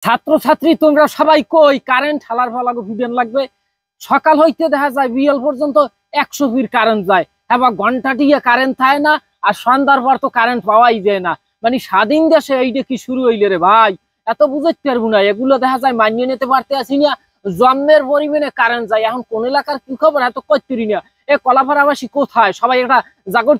ছাত্রছাত্রী তোমরা সবাই কই কারেন্ট হালার ফালাগো ভিডেন লাগবে। সকাল হইতে দেখা যায় বিয়েল পর্যন্ত 100 ফির কারেন্ট যায়, হ্যাঁ ঘন্টা দিয়ে কারেন্ট থাকে না, আর সন্ধ্যার পর তো কারেন্ট পাওয়াই যায় না। মানে স্বাধীন দেশে এইটা কি শুরু হইলে রে ভাই, এত বুঝতে পারবো না। এগুলো দেখা যায় মানিয়ে নিতে পারতে আসি না। জন্মের পরিমাণে কারেন্ট যায়, এখন কোন এলাকার কি খবর এত করতেরি না। এ কলাপাড়াবাসী কোথায়, সবাই একটা জাগর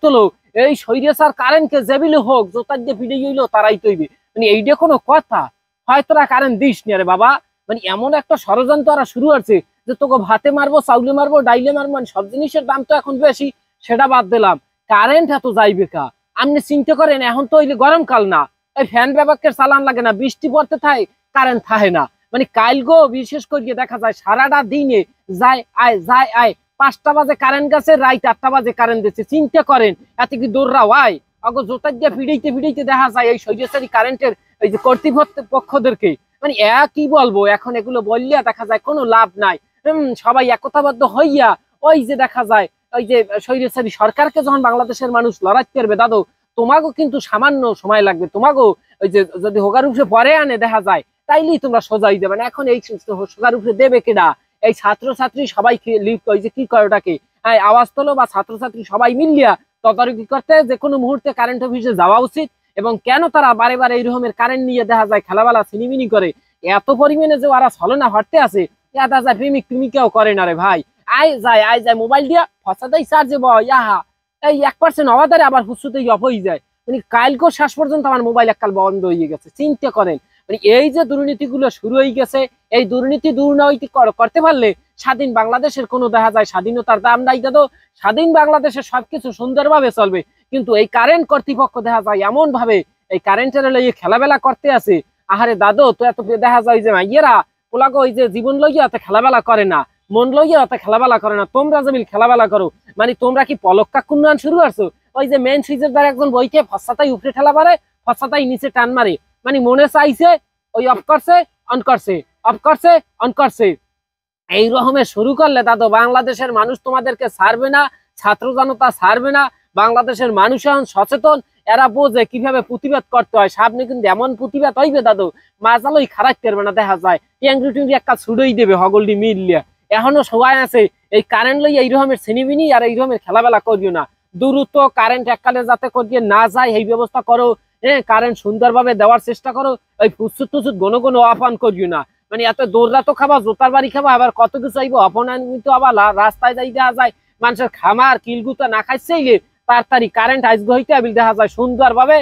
তোলো। এই সৈরেসার কারেন্টকে জেবিলে হোক জোতার দিয়ে ভিড়ে গেলো তারাই তৈরি। মানে এইটা কোনো কথা? হয়তোরা কারেন্ট দিস নি রে বাবা। মানে এমন একটা ষড়যন্ত্র শুরু হচ্ছে যে তোকে ভাতে মারবো, চাউলে মারবো, ডাইলে মারবো। মানে সব জিনিসের দাম তো এখন বেশি, সেটা বাদ দিলাম, কারেন্ট এত যাইবে কা? আপনি চিন্তা করেন, এখন তো গরমকাল না, এই ফ্যান ব্যবহারের চালান লাগে না, বৃষ্টি পড়তে থাকে কারেন্ট থাকে না। মানে কালগো বিশেষ করে দেখা যায় সারাটা দিনে যায় আয় 5টা বাজে কারেন্ট গেছে, রাত 8টা বাজে কারেন্ট দিচ্ছে। চিন্তা করেন এত কি দৌড়রা হয়? অগো জোতার দিয়ে ভিড়াইতে দেখা যায় এই সৈরাচারী কারেন্টের এই যে কর্তৃপক্ষদেরকে। মানে কি বলবো এখন, এগুলো বললে দেখা যায় কোনো লাভ নাই। সবাই একতাবদ্ধ হইয়া ওই যে দেখা যায় ওই যে স্বৈরাচারী সরকারকে যখন বাংলাদেশের মানুষ লড়াইতে পারবে দাদু, তোমাকেও কিন্তু সামান্য সময় লাগবে। তোমাকেও ওই যে যদি হোগার উপরে পরে আনে দেখা যায়, তাইলেই তোমরা সোজাই দেবে না। এখন এই হোগার উপরে দেবে কিনা? এই ছাত্রছাত্রী সবাই ওই যে কি করে ওটাকে আওয়াজ তোলো বা ছাত্রছাত্রী সবাই মিলিয়া তদারকি করতে যে কোনো মুহূর্তে কারেন্ট অফিসে যাওয়া উচিত। এবং কেন তারা বারে বারে এই রকমের কারেন্ট নিয়ে দেখা যায় খেলাবেলা সিনিমিনি করে, এত পরিমাণে যে ওরা ছলনা হটতে আছে, দেখা যায় প্রেমিকাও করে না রে ভাই। আয় যায় মোবাইল দিয়া ফসাদাই চার্জে ইয়াহা এই 1% হওয়া দ্বারা আবার হুসুতেই অফ হয়ে যায়। মানে কালকেও শেষ পর্যন্ত আমার মোবাইল এককাল বন্ধ হয়ে গেছে। চিন্তা করেন, মানে এই যে দুর্নীতিগুলো শুরু হয়ে গেছে, এই দুর্নীতি দুর্নীতি করতে পারলে স্বাধীন বাংলাদেশের কোনো দেখা যায় স্বাধীনতার দাম নাই দাদু। স্বাধীন বাংলাদেশের সবকিছু সুন্দরভাবে চলবে, কিন্তু এই কারেন্ট কর্তৃপক্ষ দেখা যায় এমন ভাবে এই কারেন্টের লইয়ে খেলাবেলা করতে আছে। আহারে দাদু, তো এত দেখা যায় যে মাইয়েরা পোলাগো ওই যে জীবন লইয়া অত খেলাবেলা করে না, মন লইয়া অত খেলাবেলা করে না। তোমরা যেমন খেলাবেলা করো, মানে তোমরা কি পলক্কা কুন্নান শুরু করছো? ওই যে মেন সুইচের দ্বারা একজন বইকে ফসাতাই উপরে ঠেলা মারে, ফসাতাই নিচে টান মারে। মানে মনে চাইছে ওই অফ করছে অন করছে, অফ করছে অন করছে। এই রকমের শুরু করলে দাদু বাংলাদেশের মানুষ তোমাদেরকে ছাড়বে না, ছাত্র জনতা ছাড়বে না। বাংলাদেশের মানুষ এখন সচেতন, এরা বোঝে কিভাবে প্রতিবাদ করতে হয়। সামনে কিন্তু এমন প্রতিবাদ হইবে দাদু, মাজালই খারাপ করবে না। দেখা যায় ট্যাংরি টুংরি একটা ছুড়েই দেবে হগলটি মিললিয়া। এখনো সবাই আছে এই কারেন্ট লই এই রকমের শ্রেণীবিনি আর এই রকমের খেলাবেলা করিও না। দ্রুত কারেন্ট এককালে যাতে করিয়ে না যায় এই ব্যবস্থা করো। হ্যাঁ, কারেন্ট সুন্দরভাবে দেওয়ার চেষ্টা করো। ওই ফুসুত টুসুত গণ অপান করিও না। মানে এত দৌড়া তো খাবা, জোতার বাড়ি খাবা, আবার কত কিছু আইবো অপমানিত। আবার রাস্তায় যাই দেখা যায় মানুষের খামার কিলগুতা না খাইছে তাড়াতাড়ি কারেন্ট আইসগো হইতে আবিল দেখা যায় সুন্দরভাবে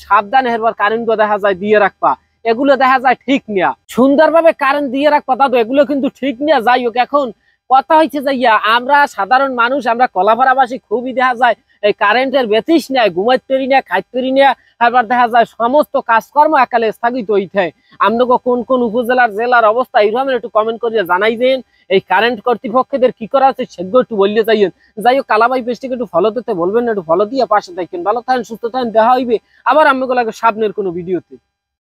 সাবধানে হেরবার কারেন্ট দেখা যায় দিয়ে রাখবা। এগুলো দেখা যায় ঠিক নিয়া সুন্দরভাবে কারেন্ট দিয়ে রাখবা দাদু, এগুলো কিন্তু ঠিক নিয়া। যাই হোক, এখন কথা হচ্ছে যাইয়া আমরা সাধারণ মানুষ, আমরা কলাপাড়াবাসী খুবই দেখা যায় এই কারেন্টের বেতিস নেয়, ঘুমাইতে পারি না, খাইতে পারি না। আবার দেখা যায় সমস্ত কাজকর্ম একালে স্থগিত হইতে। আপনাকে কোন কোন উপজেলার জেলার অবস্থা এইরকম একটু কমেন্ট করিয়া জানাই দেন। এই কারেন্ট কর্তৃপক্ষদের কি করা আছে সেগুলো একটু বললে যাইয়েন। যাই হোক, কালাবাই পেজটিকে একটু ফলো দিতে বলবেন না, একটু ফলো দিয়ে পাশে থাকেন। ভালো থাকেন, সুস্থ থাকেন, দেখা হইবে আবার আপনাকে লাগে সামনের কোনো ভিডিওতে।